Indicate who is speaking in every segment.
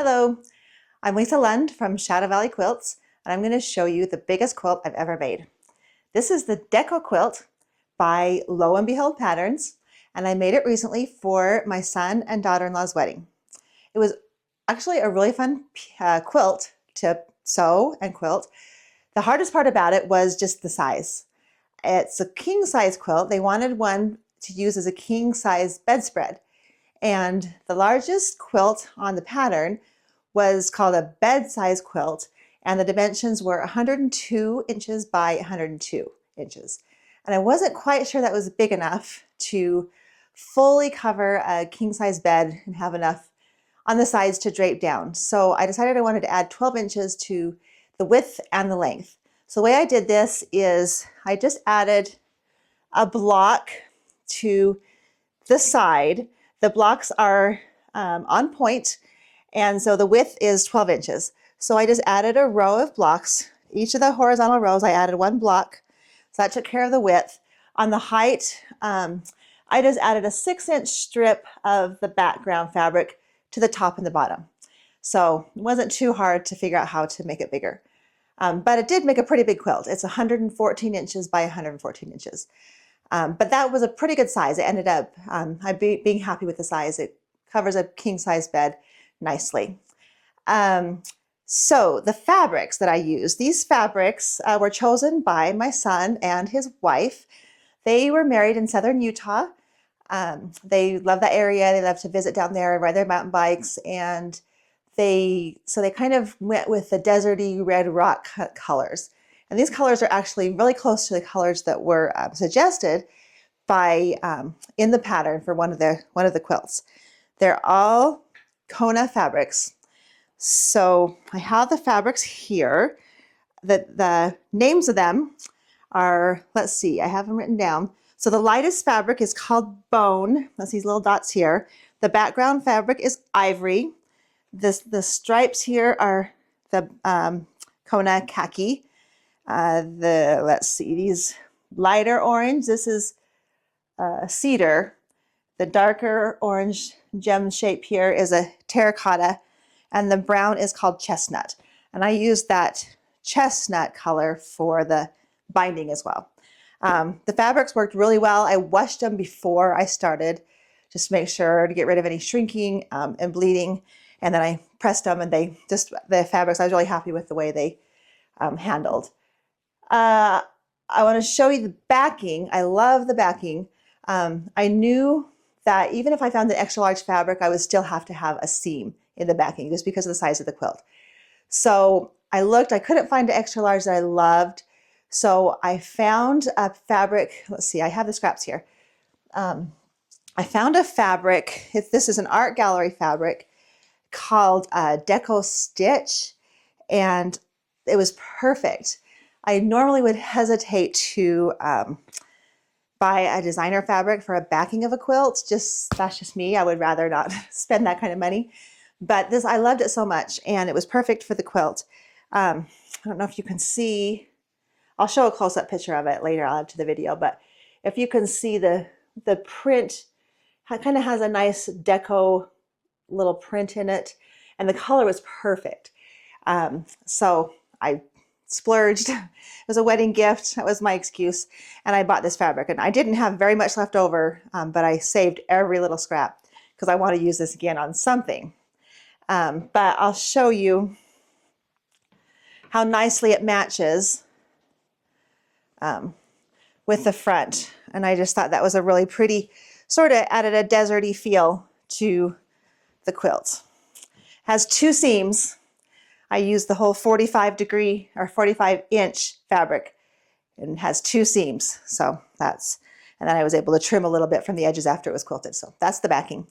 Speaker 1: Hello, I'm Lisa Lund from Shadow Valley Quilts, and I'm going to show you the biggest quilt I've ever made. This is the Deco quilt by Lo and Behold Patterns, and I made it recently for my son and daughter-in-law's wedding. It was actually a really fun quilt to sew and quilt. The hardest part about it was just the size. It's a king size quilt. They wanted one to use as a king size bedspread. And the largest quilt on the pattern was called a bed size quilt, and the dimensions were 102 inches by 102 inches. And I wasn't quite sure that was big enough to fully cover a king size bed and have enough on the sides to drape down. So I decided I wanted to add 12 inches to the width and the length. So the way I did this is I just added a block to the side. The blocks are on point, and so the width is 12 inches. So I just added a row of blocks. Each of the horizontal rows, I added one block. So that took care of the width. On the height, I just added a 6-inch strip of the background fabric to the top and the bottom. So it wasn't too hard to figure out how to make it bigger. But it did make a pretty big quilt. It's 114 inches by 114 inches. But that was a pretty good size. It ended up, being happy with the size. It covers a king size bed nicely. So the fabrics that I used, these fabrics were chosen by my son and his wife. They were married in southern Utah. They love that area. They love to visit down there and ride their mountain bikes. And they kind of went with the deserty red rock colors. And these colors are actually really close to the colors that were suggested by in the pattern for one of the quilts. They're all Kona fabrics. So I have the fabrics here. The names of them are, let's see, I have them written down. So the lightest fabric is called bone. That's these little dots here. The background fabric is ivory. The stripes here are the Kona khaki. Let's see, these lighter orange, this is cedar. The darker orange gem shape here is a terracotta, and the brown is called chestnut. And I used that chestnut color for the binding as well. The fabrics worked really well. I washed them before I started, just to make sure to get rid of any shrinking and bleeding. And then I pressed them, and the fabrics, I was really happy with the way they handled. I want to show you the backing. I love the backing. I knew that even if I found an extra large fabric, I would still have to have a seam in the backing just because of the size of the quilt. So I looked, I couldn't find an extra large that I loved. So I found a fabric. Let's see, I have the scraps here. I found a fabric. This is an art gallery fabric called Deco Stitch, and it was perfect. I normally would hesitate to buy a designer fabric for a backing of a quilt. That's just me. I would rather not spend that kind of money. But I loved it so much, and it was perfect for the quilt. I don't know if you can see. I'll show a close-up picture of it later. I'll add to the video. But if you can see the print, it kind of has a nice deco little print in it, and the color was perfect. So I splurged. It was a wedding gift. That was my excuse. And I bought this fabric, and I didn't have very much left over, but I saved every little scrap because I want to use this again on something. But I'll show you how nicely it matches with the front. And I just thought that was a really pretty, sort of added a deserty feel to the quilt. Has 2 seams. I used the whole 45-degree or 45-inch fabric, and has 2 seams. So and then I was able to trim a little bit from the edges after it was quilted. So that's the backing.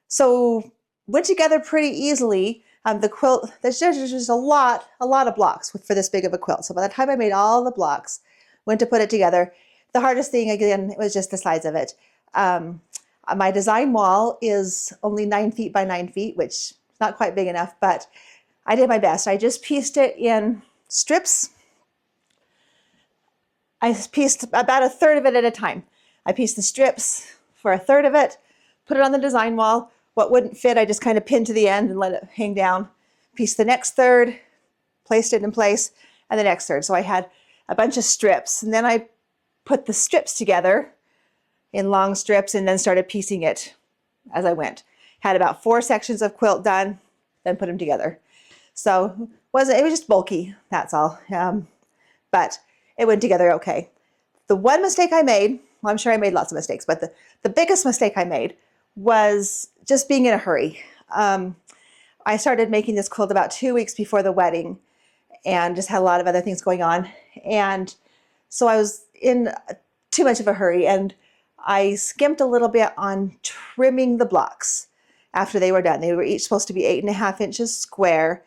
Speaker 1: So went together pretty easily. The quilt, there's just a lot of blocks for this big of a quilt. So by the time I made all the blocks, went to put it together, the hardest thing again was just the size of it. My design wall is only 9 feet by 9 feet, which is not quite big enough, but I did my best. I just pieced it in strips. I pieced about a third of it at a time. I pieced the strips for a third of it, put it on the design wall, what wouldn't fit, I just kind of pinned to the end and let it hang down. Pieced the next third, placed it in place, and the next third. So I had a bunch of strips, and then I put the strips together in long strips and then started piecing it as I went. Had about 4 sections of quilt done, then put them together. So it was just bulky, that's all. But it went together okay. The one mistake I made, well, I'm sure I made lots of mistakes, but the biggest mistake I made was just being in a hurry. I started making this quilt about 2 weeks before the wedding and just had a lot of other things going on. And so I was in too much of a hurry, and I skimped a little bit on trimming the blocks after they were done. They were each supposed to be 8.5 inches square,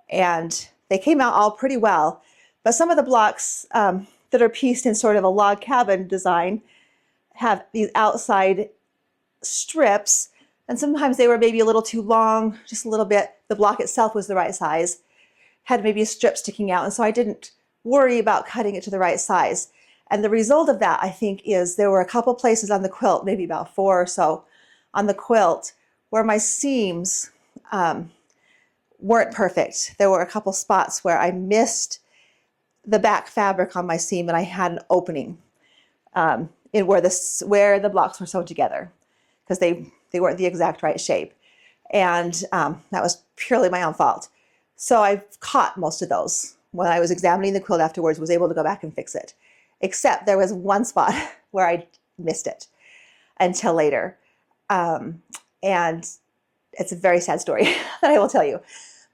Speaker 1: and they came out all pretty well. But some of the blocks that are pieced in sort of a log cabin design have these outside strips, and sometimes they were maybe a little too long, just a little bit. The block itself was the right size, had maybe a strip sticking out, and so I didn't worry about cutting it to the right size. And the result of that, I think, is there were a couple places on the quilt, maybe about 4 or so on the quilt, where my seams weren't perfect. There were a couple spots where I missed the back fabric on my seam and I had an opening in where the blocks were sewn together, because they weren't the exact right shape. And that was purely my own fault. So I caught most of those. When I was examining the quilt afterwards, was able to go back and fix it. Except there was one spot where I missed it until later. And it's a very sad story that I will tell you.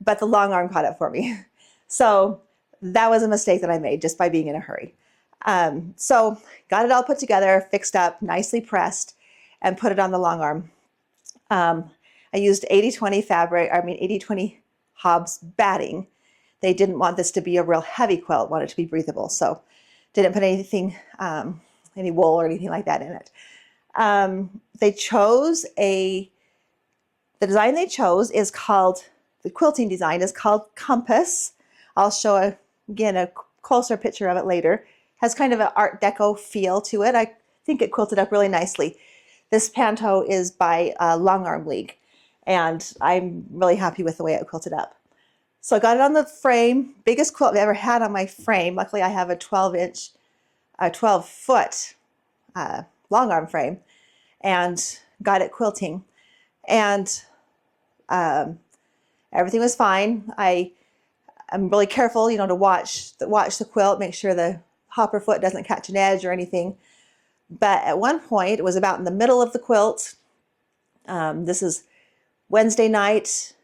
Speaker 1: But the long arm caught it for me. So that was a mistake that I made just by being in a hurry. So got it all put together, fixed up, nicely pressed, and put it on the long arm. I used 80/20 Hobbs batting. They didn't want this to be a real heavy quilt, wanted it to be breathable. So didn't put anything, any wool or anything like that in it. The design they chose is called, the quilting design is called Compass. I'll show again a closer picture of it later. Has kind of an Art Deco feel to it. I think it quilted up really nicely. This panto is by Long Arm League, and I'm really happy with the way it quilted up. So I got it on the frame, biggest quilt I've ever had on my frame. Luckily I have a 12-foot long arm frame, and got it quilting. And everything was fine. I'm really careful, to watch the quilt, make sure the hopper foot doesn't catch an edge or anything. But at one point, it was about in the middle of the quilt. This is Wednesday night.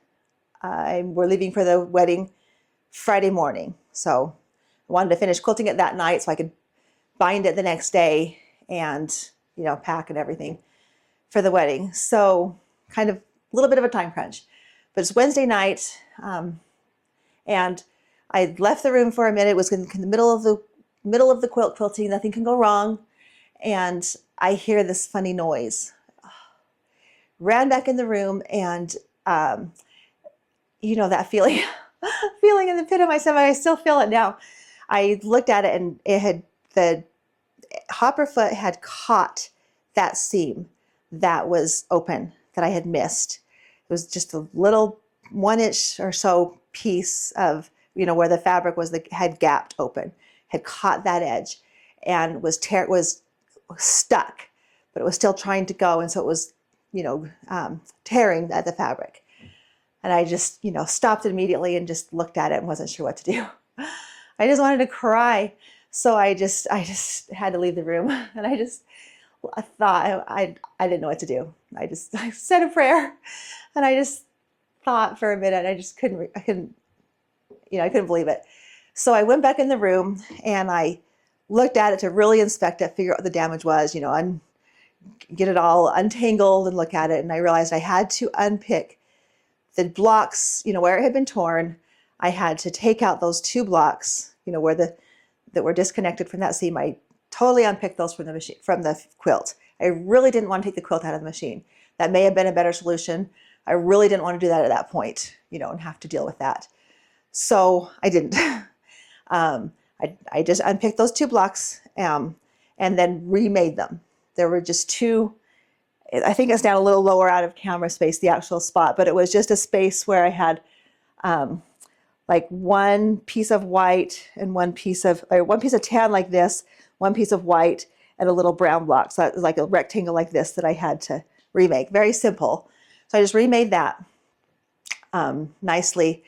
Speaker 1: We're leaving for the wedding Friday morning. So I wanted to finish quilting it that night so I could bind it the next day and, pack and everything for the wedding. So kind of a little bit of a time crunch. But it's Wednesday night, and I left the room for a minute. It was in the middle of the quilt quilting. Nothing can go wrong. And I hear this funny noise. Ran back in the room, and that feeling in the pit of my stomach. I still feel it now. I looked at it, and the hopper foot had caught that seam that was open that I had missed. It was just a little 1-inch or so piece of, where the fabric had gapped open, had caught that edge, and was stuck, but it was still trying to go, and so it was, tearing at the fabric. And I just, stopped immediately and just looked at it and wasn't sure what to do. I just wanted to cry. So I just had to leave the room, and I thought I didn't know what to do. I said a prayer, and I just thought for a minute. I couldn't believe it. So I went back in the room and I looked at it to really inspect it, figure out what the damage was, get it all untangled and look at it. And I realized I had to unpick the blocks, where it had been torn. I had to take out those 2 blocks, that were disconnected from that seam. I totally unpicked those from the quilt. I really didn't want to take the quilt out of the machine. That may have been a better solution. I really didn't want to do that at that point, and have to deal with that. So I didn't. I just unpicked those 2 blocks and then remade them. There were just 2 I think it's down a little lower out of camera space, the actual spot, but it was just a space where I had like one piece of white and one piece of tan like this, one piece of white, and a little brown block. So that was like a rectangle like this that I had to remake. Very simple. So I just remade that nicely.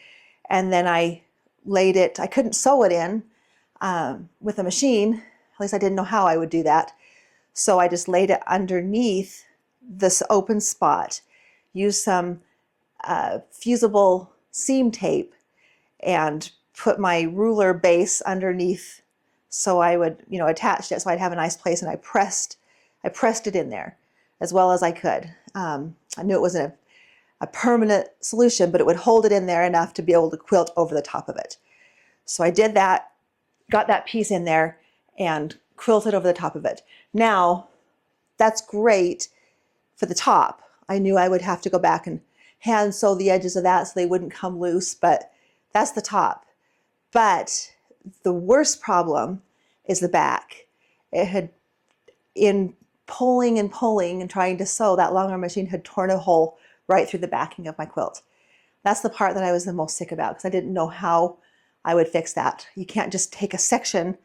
Speaker 1: And then I laid it, I couldn't sew it in with a machine. At least I didn't know how I would do that. So I just laid it underneath this open spot, used some fusible seam tape, and put my ruler base underneath so I would, attach it so I'd have a nice place, and I pressed it in there as well as I could. I knew it wasn't a permanent solution, but it would hold it in there enough to be able to quilt over the top of it. So I did that, got that piece in there, and quilted over the top of it. Now, that's great for the top. I knew I would have to go back and hand sew the edges of that so they wouldn't come loose, but that's the top. But the worst problem is the back. It had, in pulling and trying to sew, that long arm machine had torn a hole right through the backing of my quilt. That's the part that I was the most sick about, because I didn't know how I would fix that. You can't just take a section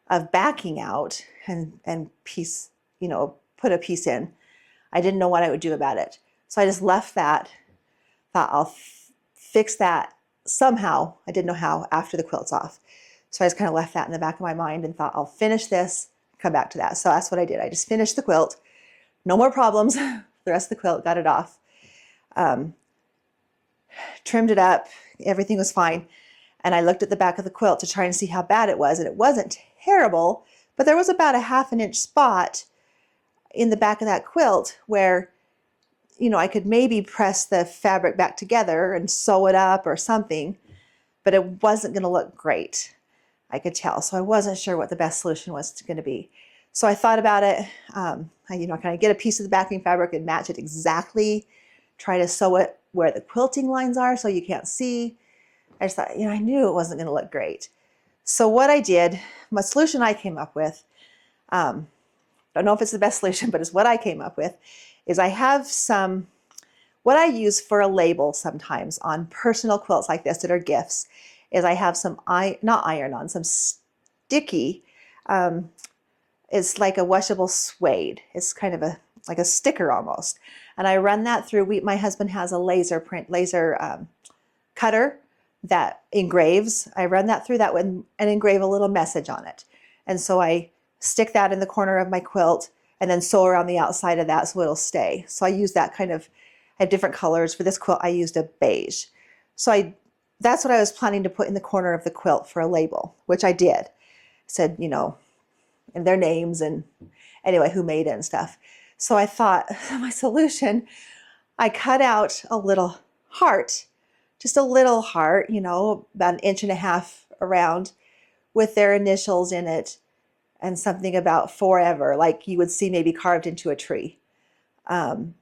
Speaker 1: of backing out and piece, put a piece in. I didn't know what I would do about it. So I just left that, thought I'll fix that somehow. I didn't know how after the quilt's off. So I just kind of left that in the back of my mind and thought I'll finish this, come back to that. So that's what I did. I just finished the quilt. No more problems. The rest of the quilt, got it off. Trimmed it up. Everything was fine. And I looked at the back of the quilt to try and see how bad it was. And it wasn't terrible, but there was about a 1/2 inch spot in the back of that quilt where, I could maybe press the fabric back together and sew it up or something, but it wasn't going to look great. I could tell. So I wasn't sure what the best solution was going to be. So I thought about it. Can I get a piece of the backing fabric and match it exactly? Try to sew it where the quilting lines are so you can't see. I just thought, I knew it wasn't going to look great. So what I did, my solution I came up with, don't know if it's the best solution, but it's what I came up with, is I have what I use for a label sometimes on personal quilts like this that are gifts, is I have some, some sticky, it's like a washable suede. It's kind of like a sticker almost. And I run that through, my husband has a laser cutter that engraves. I run that through that one and engrave a little message on it. And so I stick that in the corner of my quilt and then sew around the outside of that so it'll stay. So I use that I have different colors. For this quilt, I used a beige. So that's what I was planning to put in the corner of the quilt for a label, which I did. I said, and their names and anyway, who made it and stuff. So I thought, my solution, I cut out a little heart, just a little heart, about 1.5 inches around, with their initials in it and something about forever, like you would see maybe carved into a tree. And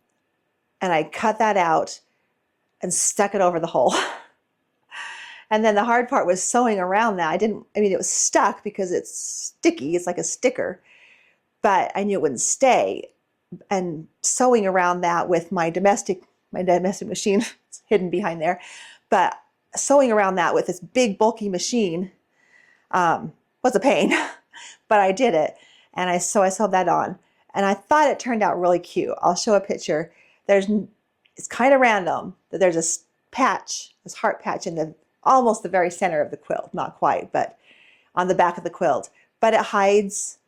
Speaker 1: I cut that out and stuck it over the hole. And then the hard part was sewing around that. It was stuck because it's sticky. It's like a sticker, but I knew it wouldn't stay. And sewing around that with my domestic machine, it's hidden behind there, but sewing around that with this big bulky machine was a pain, but I did it. And I sewed that on, and I thought it turned out really cute. I'll show a picture. It's kind of random that there's this heart patch in almost the very center of the quilt, not quite, but on the back of the quilt, but it hides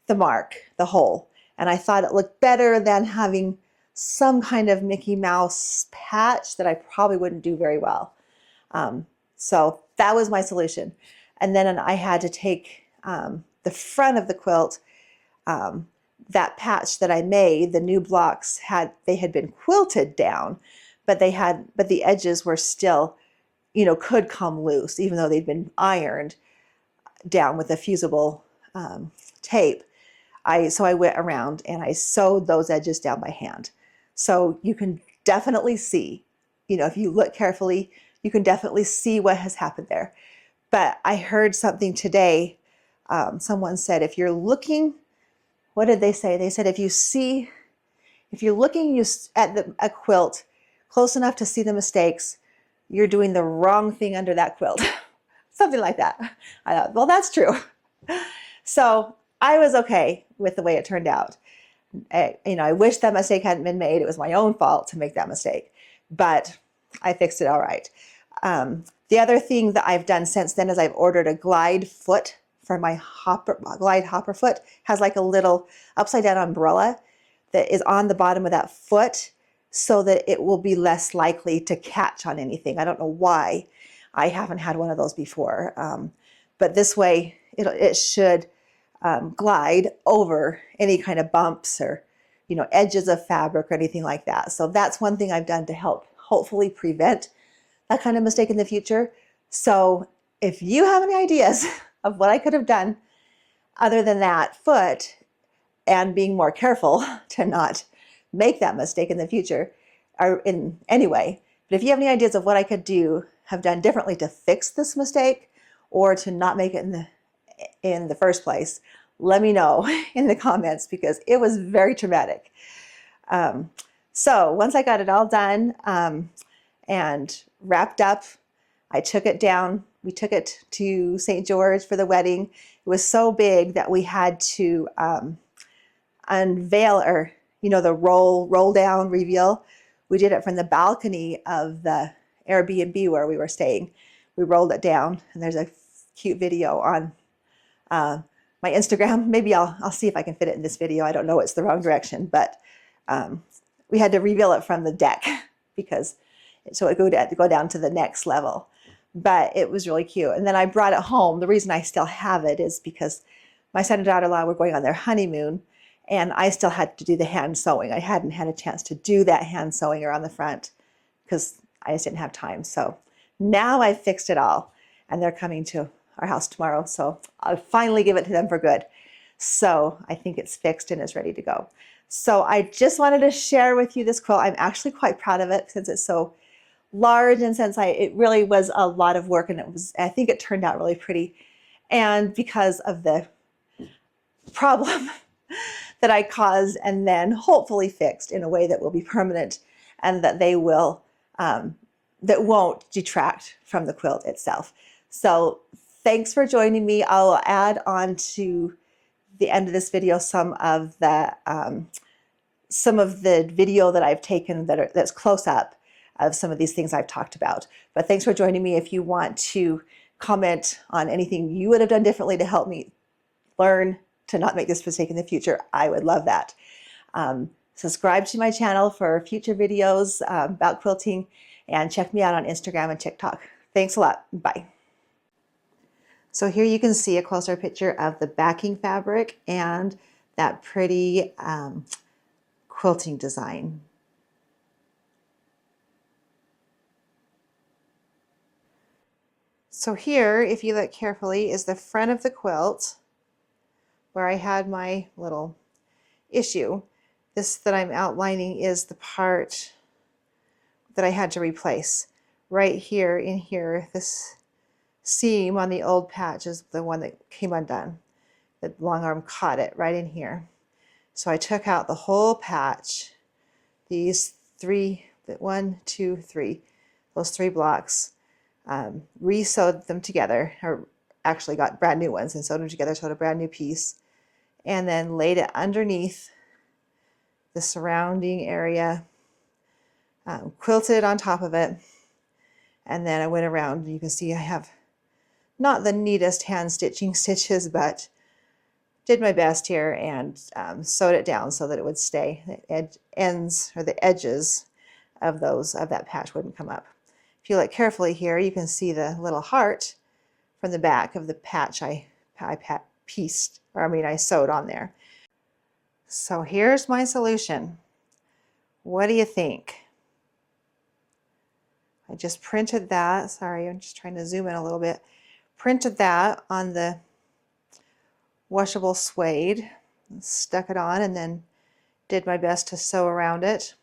Speaker 1: the mark, the hole. And I thought it looked better than having some kind of Mickey Mouse patch that I probably wouldn't do very well. So that was my solution. And then I had to take the front of the quilt, that patch that I made, the new blocks had been quilted down, but the edges were still, could come loose, even though they'd been ironed down with a fusible tape. So I went around and I sewed those edges down by hand. So you can definitely see, if you look carefully, you can definitely see what has happened there. But I heard something today. Someone said, if you're looking, what did they say? They said, if if you're looking at a quilt close enough to see the mistakes, you're doing the wrong thing under that quilt. Something like that. I thought, well, that's true. So I was okay with the way it turned out. I wish that mistake hadn't been made. It was my own fault to make that mistake, but I fixed it all right. The other thing that I've done since then is I've ordered a glide foot for my glide hopper foot. It has like a little upside down umbrella that is on the bottom of that foot so that it will be less likely to catch on anything. I don't know why. I haven't had one of those before, but this way it should glide over any kind of bumps or edges of fabric or anything like that. So that's one thing I've done to help hopefully prevent that kind of mistake in the future. So if you have any ideas of what I could have done other than that foot and being more careful to not make that mistake in the future or in any way, but if you have any ideas of what I could have done differently to fix this mistake or to not make it in the first place, let me know in the comments because it was very traumatic. So once I got it all done and wrapped up, I took it down. We took it to St. George for the wedding. It was so big that we had to unveil the roll down reveal. We did it from the balcony of the Airbnb where we were staying. We rolled it down, and there's a cute video on my Instagram. Maybe I'll see if I can fit it in this video. I don't know, it's the wrong direction, but we had to reveal it from the deck because so it would go down to the next level. But it was really cute. And then I brought it home. The reason I still have it is because my son and daughter-in-law were going on their honeymoon, and I still had to do the hand sewing. I hadn't had a chance to do that hand sewing around the front because I just didn't have time. So now I've fixed it all, and they're coming to our house tomorrow. So I'll finally give it to them for good. So I think it's fixed and it's ready to go. So I just wanted to share with you this quilt. I'm actually quite proud of it since it's so large and since it really was a lot of work, and I think it turned out really pretty. And because of the problem that I caused and then hopefully fixed in a way that will be permanent and that that won't detract from the quilt itself. So thanks for joining me. I'll add on to the end of this video some of the video that I've taken that's close up of some of these things I've talked about. But thanks for joining me. If you want to comment on anything you would have done differently to help me learn to not make this mistake in the future, I would love that. Subscribe to my channel for future videos about quilting, and check me out on Instagram and TikTok. Thanks a lot. Bye. So here you can see a closer picture of the backing fabric and that pretty quilting design. So here, if you look carefully, is the front of the quilt where I had my little issue. This that I'm outlining is the part that I had to replace. Right here, in here, this seam on the old patch is the one that came undone. The long arm caught it right in here. So I took out the whole patch, these three, those three blocks, re-sewed them together, or actually got brand new ones and sewed them together, sewed a brand new piece, and then laid it underneath the surrounding area, quilted on top of it, and then I went around. You can see I have not the neatest hand stitching stitches, but did my best here and sewed it down so that it would stay. The ends or the edges of that patch wouldn't come up. If you look carefully here, you can see the little heart from the back of the patch I sewed on there. So here's my solution. What do you think? I just printed that. Sorry, I'm just trying to zoom in a little bit. Printed that on the washable suede, stuck it on, and then did my best to sew around it.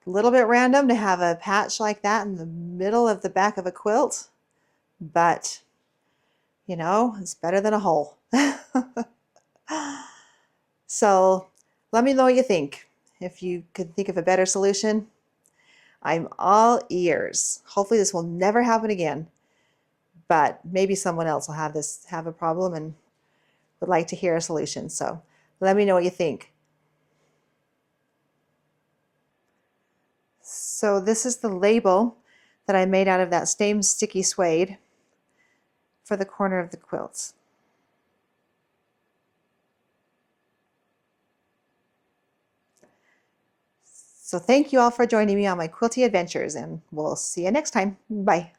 Speaker 1: A little bit random to have a patch like that in the middle of the back of a quilt, but you know, it's better than a hole. So Let me know what you think. If you could think of a better solution, I'm all ears. Hopefully this will never happen again, but maybe someone else will have a problem and would like to hear a solution. So let me know what you think. So this is the label that I made out of that same sticky suede for the corner of the quilts. So thank you all for joining me on my quilting adventures, and we'll see you next time. Bye.